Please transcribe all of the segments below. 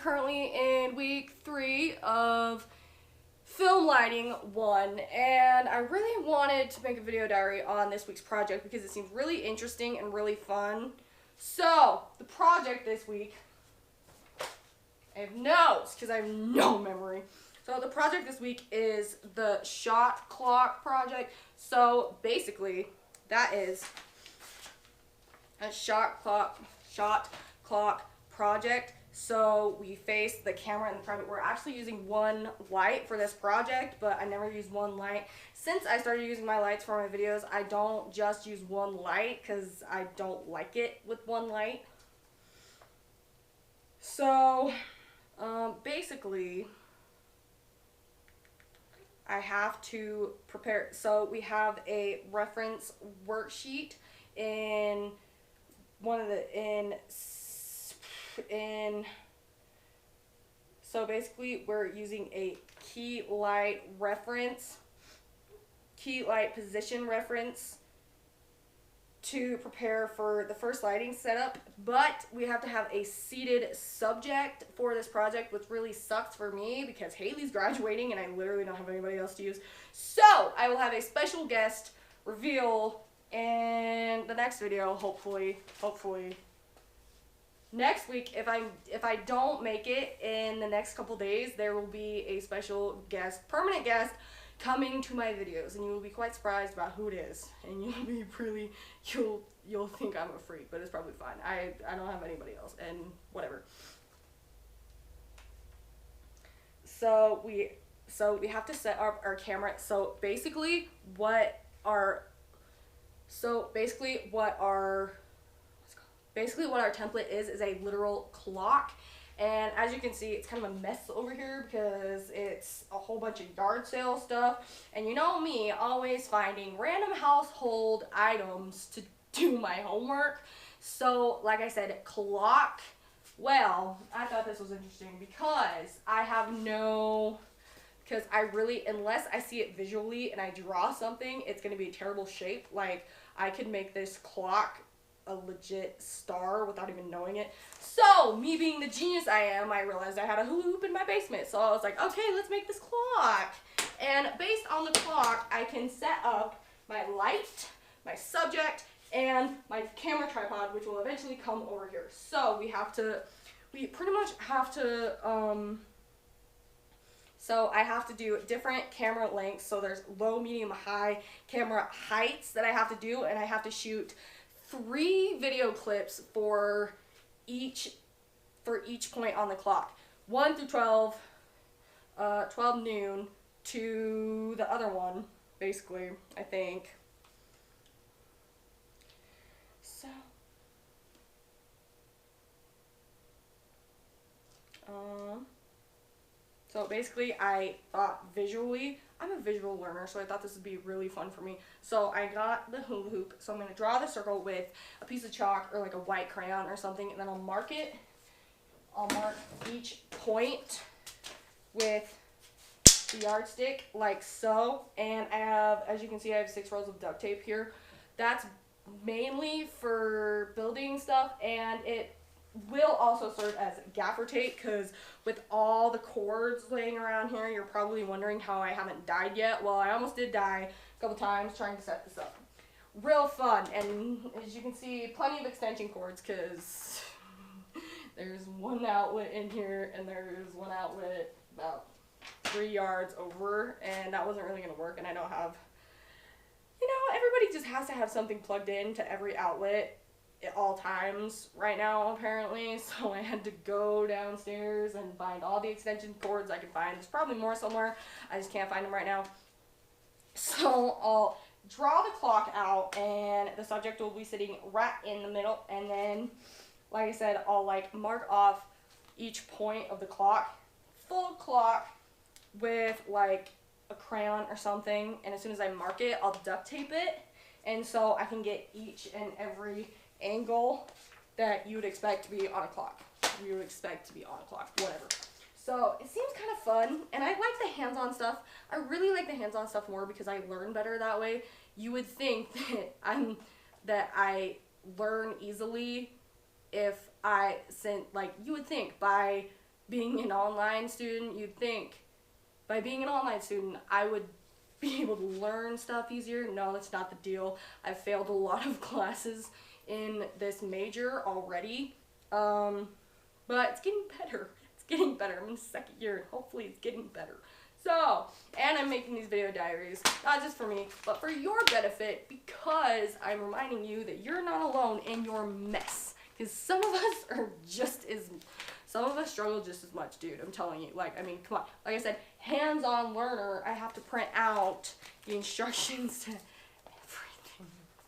currently in week 3 of film lighting 1, and I really wanted to make a video diary on this week's project because it seems really interesting and really fun. So, the project this week, I have notes because I have no memory. So the project this week is the shot clock project. So basically, that is a shot clock project. So we face the camera in the project. We're actually using one light for this project, but I never used one light. Since I started using my lights for my videos, I don't just use one light because I don't like it with one light. So basically, I have to prepare. So we have a reference worksheet in one of the so basically we're using a key light position reference to prepare for the first lighting setup, but we have to have a seated subject for this project, which really sucks for me because Haley's graduating and I literally don't have anybody else to use. So I will have a special guest reveal in the next video, hopefully. Next week, if I don't make it in the next couple days, there will be a special guest, permanent guest, coming to my videos, and you will be quite surprised about who it is, and you'll think I'm a freak, but it's probably fine. I don't have anybody else, and whatever. So we have to set up our camera. So basically what our template is a literal clock. And as you can see, it's kind of a mess over here because it's a whole bunch of yard sale stuff. And you know me, always finding random household items to do my homework. So, like I said, clock. Well, I thought this was interesting because unless I see it visually and I draw something, it's going to be a terrible shape. Like, I could make this clock a legit star without even knowing it. So, me being the genius I am, I realized I had a hula hoop in my basement. So I was like, okay, let's make this clock. And based on the clock, I can set up my light, my subject, and my camera tripod, which will eventually come over here. So we pretty much have to, so I have to do different camera lengths. So there's low, medium, high camera heights that I have to do, and I have to shoot 3 video clips for each point on the clock. 1 through 12, 12 noon to the other one, basically, I think. So basically I thought visually, I'm a visual learner, so I thought this would be really fun for me. So I got the hula hoop, so I'm going to draw the circle with a piece of chalk or like a white crayon or something, and then I'll mark it. I'll mark each point with the yardstick like so, and I have, as you can see, I have 6 rolls of duct tape here. That's mainly for building stuff, and it will also serve as gaffer tape because with all the cords laying around here, you're probably wondering how I haven't died yet. Well, I almost did die a couple times trying to set this up. Real fun, and as you can see, plenty of extension cords because there's one outlet in here and there's one outlet about 3 yards over, and that wasn't really going to work, and I don't have, everybody just has to have something plugged in to every outlet at all times right now, apparently. So I had to go downstairs and find all the extension cords I could find. There's probably more somewhere, I just can't find them right now. So I'll draw the clock out, and the subject will be sitting right in the middle, and then, like I said, I'll mark off each point of the clock, full clock, with like a crayon or something, and as soon as I mark it, I'll duct tape it, and so I can get each and every angle that you would expect to be on a clock. Whatever. So it seems kind of fun, and I like the hands-on stuff. I really like the hands-on stuff more because I learn better that way. You would think that I learn easily if you would think by being an online student, you'd think by being an online student, I would be able to learn stuff easier. No, that's not the deal. I've failed a lot of classes in this major already, but it's getting better. It's getting better. I'm in the second year, and hopefully it's getting better. So, and I'm making these video diaries, not just for me, but for your benefit, because I'm reminding you that you're not alone in your mess. Because some of us are some of us struggle just as much, dude. I'm telling you. Like, I mean, come on. Like I said, hands-on learner, I have to print out the instructions to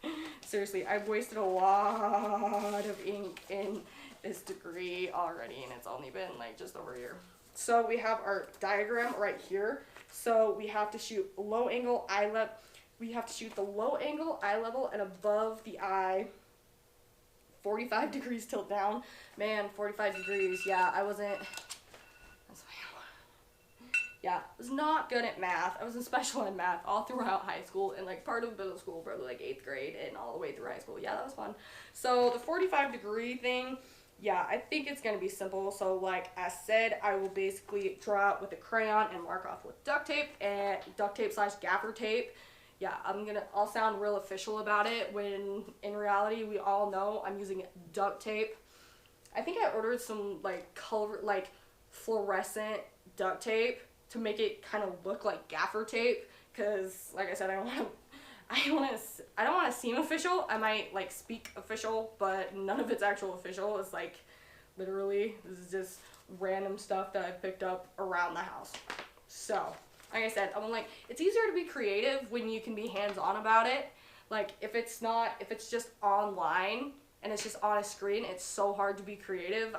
everything. Seriously, I've wasted a lot of ink in this degree already, and it's only been like just over a year. So we have our diagram right here. So we have to shoot low angle eye level. We have to shoot the low angle eye level and above the eye. 45 degrees tilt down. Man, 45 degrees. Yeah, I wasn't. Yeah, I was not good at math. I was in special ed math all throughout high school and like part of middle school, probably like 8th grade and all the way through high school. Yeah, that was fun. So the 45-degree thing, yeah, I think it's going to be simple. So like I said, I will basically draw out with a crayon and mark off with duct tape / gaffer tape. Yeah, I'll sound real official about it when in reality we all know I'm using duct tape. I think I ordered some like fluorescent duct tape to make it kind of look like gaffer tape, because like I said, I don't want to seem official. I might like speak official, but none of it's actual official. It's like literally this is just random stuff that I picked up around the house. So like I said, I'm like, it's easier to be creative when you can be hands-on about it. Like if it's just online and it's just on a screen, it's so hard to be creative.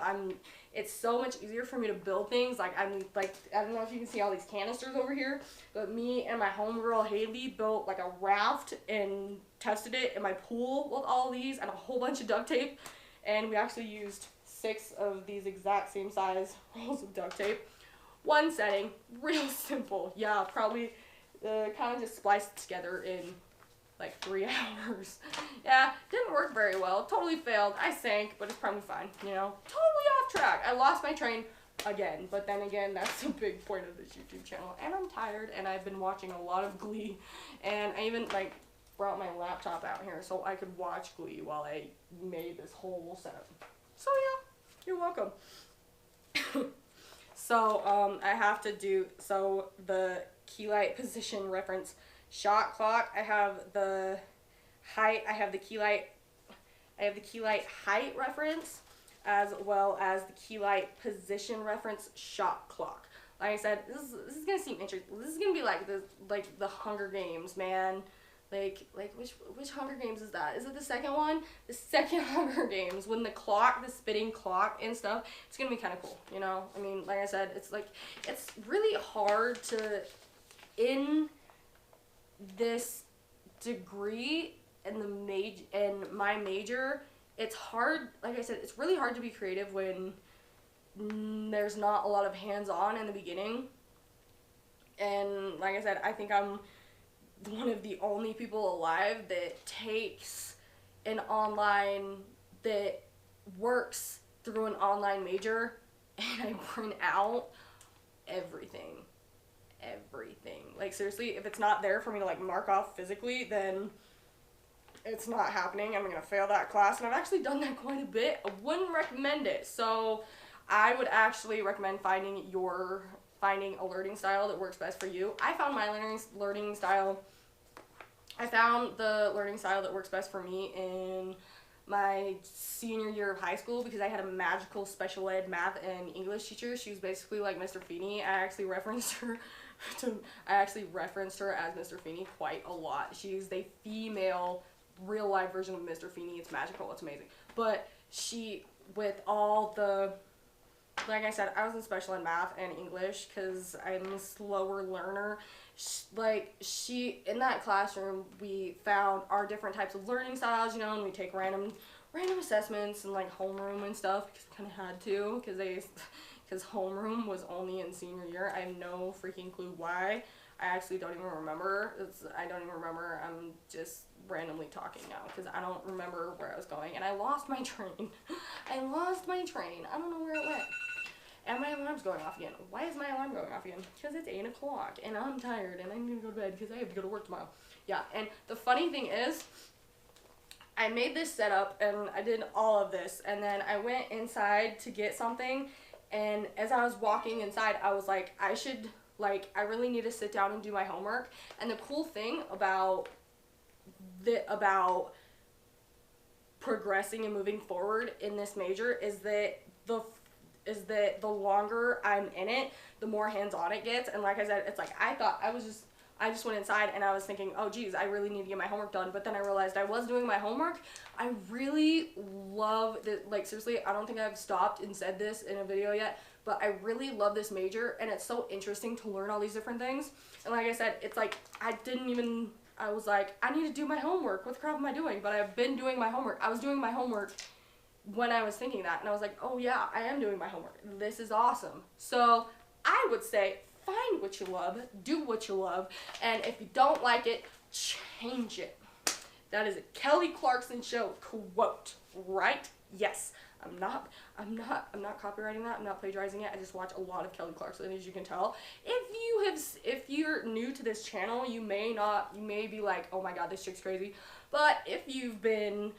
It's so much easier for me to build things. Like I don't know if you can see all these canisters over here, but me and my homegirl Haley built like a raft and tested it in my pool with all these and a whole bunch of duct tape. And we actually used 6 of these exact same size rolls of duct tape. One setting, real simple. Yeah, probably kind of just spliced together in like 3 hours. Yeah, didn't work very well. Totally failed. I sank, but it's probably fine, you know. Totally off track. I lost my train again, but then again, that's the big point of this YouTube channel. And I'm tired, and I've been watching a lot of Glee, and I even like brought my laptop out here so I could watch Glee while I made this whole setup. So yeah, you're welcome. So I have to do the key light position reference shot clock. I have the height. I have the key light height reference, as well as the key light position reference shot clock. Like I said, this is gonna seem interesting. This is gonna be like the Hunger Games, man. Like which Hunger Games is that? Is it the second one? The second Hunger Games, when the spitting clock and stuff. It's gonna be kind of cool, you know. I mean, like I said, it's really hard to in this degree and my major. It's hard. Like I said, it's really hard to be creative when there's not a lot of hands-on in the beginning. And like I said, I think I'm one of the only people alive that takes that works through an online major, and I print out everything. Like seriously, if it's not there for me to like mark off physically, then it's not happening. I'm gonna fail that class, and I've actually done that quite a bit. I wouldn't recommend it. So I would actually recommend finding a learning style that works best for you. I found the learning style that works best for me in my senior year of high school, because I had a magical special ed math and English teacher. She was basically like Mr. Feeney. I actually referenced her as Mr. Feeney quite a lot. She's the female real life version of Mr. Feeney. It's magical. It's amazing. But she, with all the, like I said, I was in special ed math and English because I'm a slower learner. In that classroom, we found our different types of learning styles, you know, and we take random assessments and like homeroom and stuff, because we kind of had to, because homeroom was only in senior year. I have no freaking clue why. I actually don't even remember. I'm just randomly talking now because I don't remember where I was going, and I lost my train. I don't know where it went. and my alarm's going off again. Why is my alarm going off again? Because it's 8 o'clock, and I'm tired, and I'm gonna go to bed because I have to go to work tomorrow. Yeah, and the funny thing is, I made this setup, and I did all of this, and then I went inside to get something, and as I was walking inside, I was like, I really need to sit down and do my homework. And the cool thing about progressing and moving forward in this major is that the longer I'm in it, the more hands-on it gets. And like I said, it's like I just went inside and I was thinking, oh geez, I really need to get my homework done. But then I realized I was doing my homework. I really love that, like seriously, I don't think I've stopped and said this in a video yet, but I really love this major, and it's so interesting to learn all these different things. And like I said, it's like I was like, I need to do my homework. What the crap am I doing? But I've been doing my homework. I was doing my homework when I was thinking that, and I was like, oh yeah, I am doing my homework. This is awesome. So I would say, find what you love, do what you love, and if you don't like it, change it. That is a Kelly Clarkson Show quote, right? Yes. I'm not copywriting that. I'm not plagiarizing it. I just watch a lot of Kelly Clarkson, as you can tell. If you're new to this channel, you may be like, oh my god, this chick's crazy. But if you've seen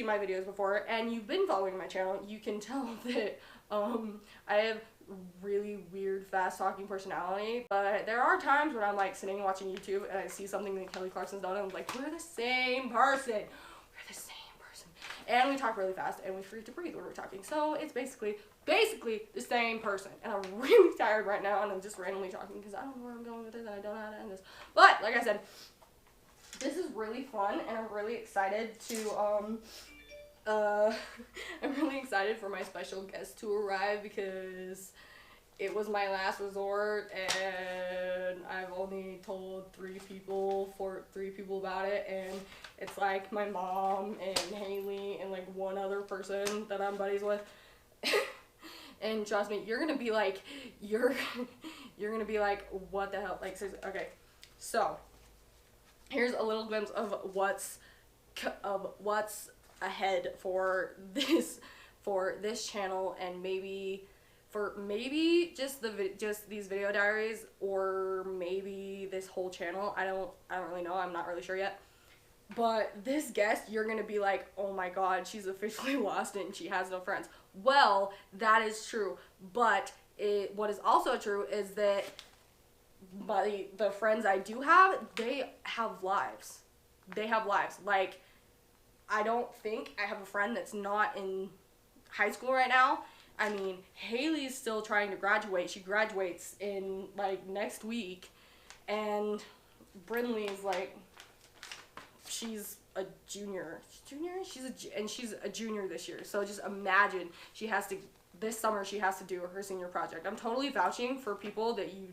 my videos before and you've been following my channel, you can tell that I have really weird, fast-talking personality. But there are times when I'm like sitting and watching YouTube and I see something that Kelly Clarkson's done, and I'm like, we're the same person. We're the same person. And we talk really fast and we forget to breathe when we're talking. So it's basically the same person. And I'm really tired right now, and I'm just randomly talking because I don't know where I'm going with this and I don't know how to end this. But like I said, this is really fun, and I'm really excited to I'm really excited for my special guest to arrive because it was my last resort, and I've only told 3 people about it, and it's like my mom and Haley and like one other person that I'm buddies with. And trust me, you're gonna be like, what the hell? Like, seriously. Okay, so here's a little glimpse of what's ahead for this channel, and maybe just these video diaries, or maybe this whole channel. I don't really know. I'm not really sure yet. But this guest, you're gonna be like, oh my god, she's officially lost it and she has no friends. Well, that is true, but what is also true is that the friends I do have, they have lives. They have lives. Like, I don't think I have a friend that's not in high school right now. I mean, Haley's still trying to graduate. She graduates in, like, next week. And Brinley's, like, she's a junior. She's a junior this year. So just imagine this summer she has to do her senior project. I'm totally vouching for people that you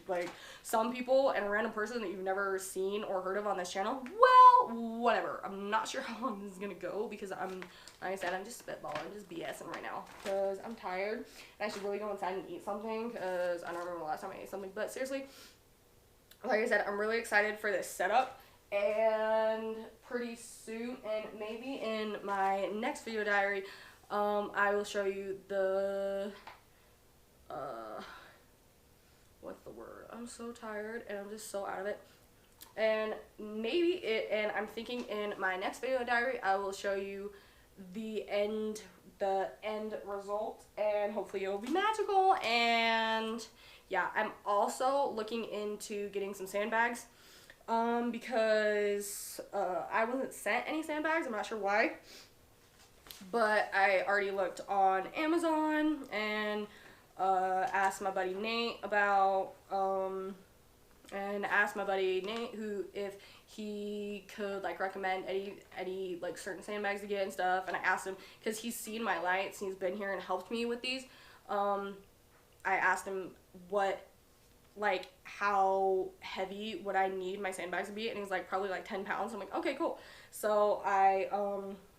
like, some people and a random person that you've never seen or heard of on this channel. Well, whatever. I'm not sure how long this is gonna go because like I said, I'm just spitballing, I'm just BSing right now because I'm tired and I should really go inside and eat something because I don't remember the last time I ate something. But seriously, like I said, I'm really excited for this setup, and pretty soon, and maybe in my next video diary, I will show you the, what's the word? I'm so tired and I'm just so out of it. And and I'm thinking in my next video diary, I will show you the end result, and hopefully it will be magical. And yeah, I'm also looking into getting some sandbags, because, I wasn't sent any sandbags. I'm not sure why. But I already looked on Amazon and asked my buddy Nate about if he could like recommend any like certain sandbags to get and stuff. And I asked him because he's seen my lights and he's been here and helped me with these. I asked him how heavy would I need my sandbags to be, and he's like, probably like 10 pounds. I'm like, okay, cool. So I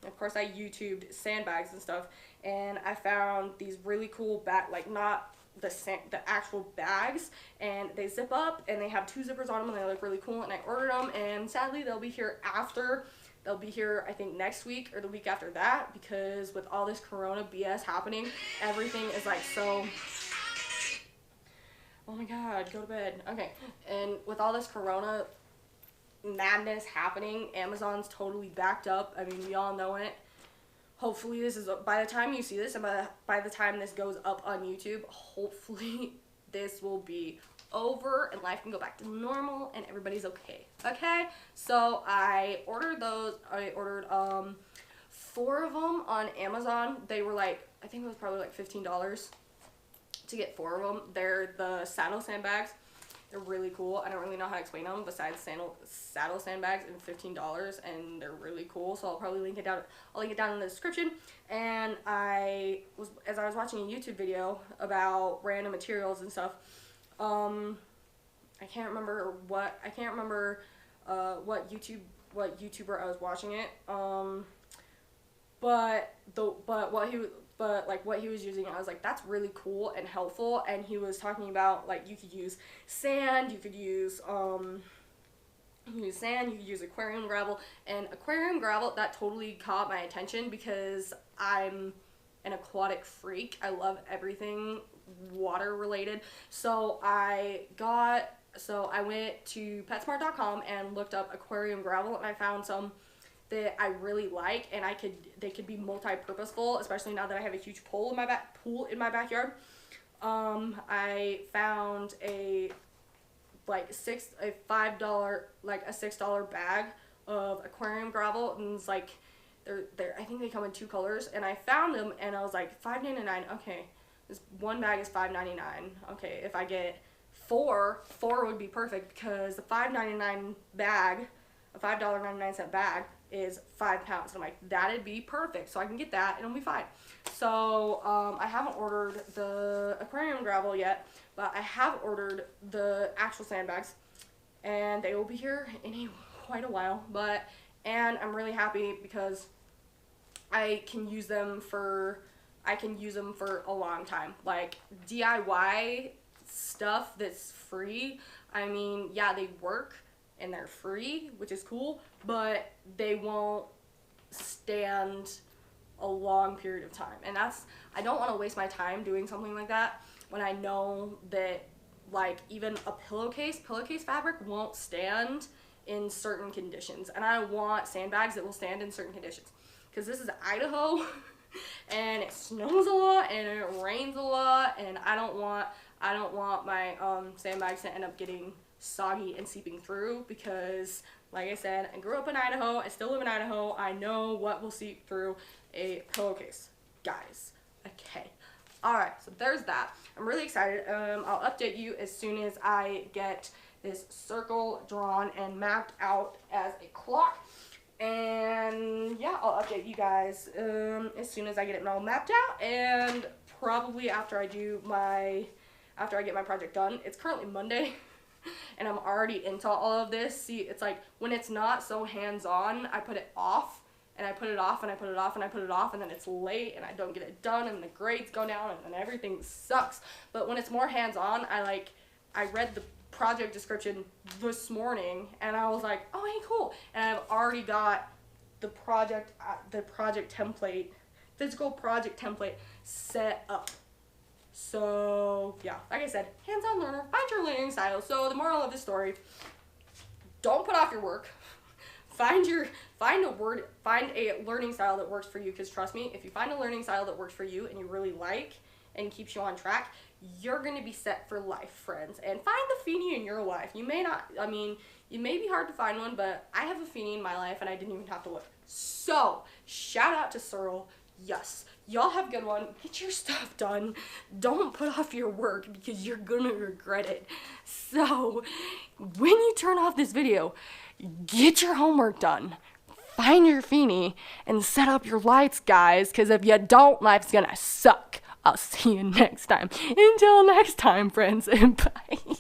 of course I YouTubed sandbags and stuff, and I found these really cool not the actual bags, and they zip up and they have 2 zippers on them and they look really cool, and I ordered them, and sadly they'll be here after They'll be here, I think, next week or the week after that, because with all this corona BS happening, everything is like so... Oh my god, go to bed. Okay, and with all this corona madness happening, Amazon's totally backed up. I mean, we all know it. Hopefully this is, by the time you see this, and by the time this goes up on YouTube, hopefully this will be over and life can go back to normal and everybody's okay. Okay, so I ordered those. I ordered 4 of them on Amazon. They were like, I think it was probably like $15 to get 4 of them. They're the saddle sandbags. They're really cool. I don't really know how to explain them besides saddle sandbags, and $15, and they're really cool. So I'll probably link it down. I'll link it down in the description. And as I was watching a YouTube video about random materials and stuff, I can't remember what YouTuber I was watching it. But what he was using, I was like, that's really cool and helpful. And he was talking about, like, you could use sand, you could use sand, you could use aquarium gravel. And aquarium gravel, that totally caught my attention because I'm an aquatic freak. I love everything water related. So I went to PetSmart.com and looked up aquarium gravel, and I found some that I really like, and they could be multi-purposeful, especially now that I have a huge pool in my backyard. I found a $6 bag of aquarium gravel, and it's like I think they come in 2 colors, and I found them, and I was like, $5.99. Okay, this one bag is $5.99. Okay, if I get 4 would be perfect, because the $5.99 bag, a $5.99 bag, is 5 pounds. And I'm like, that'd be perfect. So I can get that and it'll be fine. So I haven't ordered the aquarium gravel yet, but I have ordered the actual sandbags, and they will be here in quite a while. And I'm really happy because I can use them for a long time. Like DIY stuff that's free. I mean, yeah, they work and they're free, which is cool, but they won't stand a long period of time. And I don't want to waste my time doing something like that when I know that, like, even a pillowcase fabric won't stand in certain conditions. And I want sandbags that will stand in certain conditions. Because this is Idaho, and it snows a lot, and it rains a lot, and I don't want my sandbags to end up getting soggy and seeping through, because like I said, I grew up in Idaho, I still live in Idaho, I know what will seep through a pillowcase, guys. Okay, alright, so there's that. I'm really excited. I'll update you as soon as I get this circle drawn and mapped out as a clock, and yeah, I'll update you guys as soon as I get it all mapped out, and probably after I get my project done. It's currently Monday, and I'm already into all of this. See, it's like when it's not so hands-on, I put it off, and I put it off, and I put it off, and I put it off, and then it's late, and I don't get it done, and the grades go down, and then everything sucks. But when it's more hands-on, I read the project description this morning, and I was like, oh, hey, cool. And I've already got the project template, physical project template set up. So yeah, like I said, hands-on learner, find your learning style. So the moral of the story, don't put off your work. Find a learning style that works for you, because trust me, if you find a learning style that works for you and you really like and keeps you on track, you're going to be set for life, friends. And find the Feeny in your life. You may not, I mean, it may be hard to find one, but I have a Feeny in my life and I didn't even have to look. So, shout out to Searle. Yes, y'all have a good one. Get your stuff done. Don't put off your work, because you're gonna regret it. So, when you turn off this video, get your homework done. Find your Feeny and set up your lights, guys, because if you don't, life's gonna suck. I'll see you next time. Until next time, friends, and bye.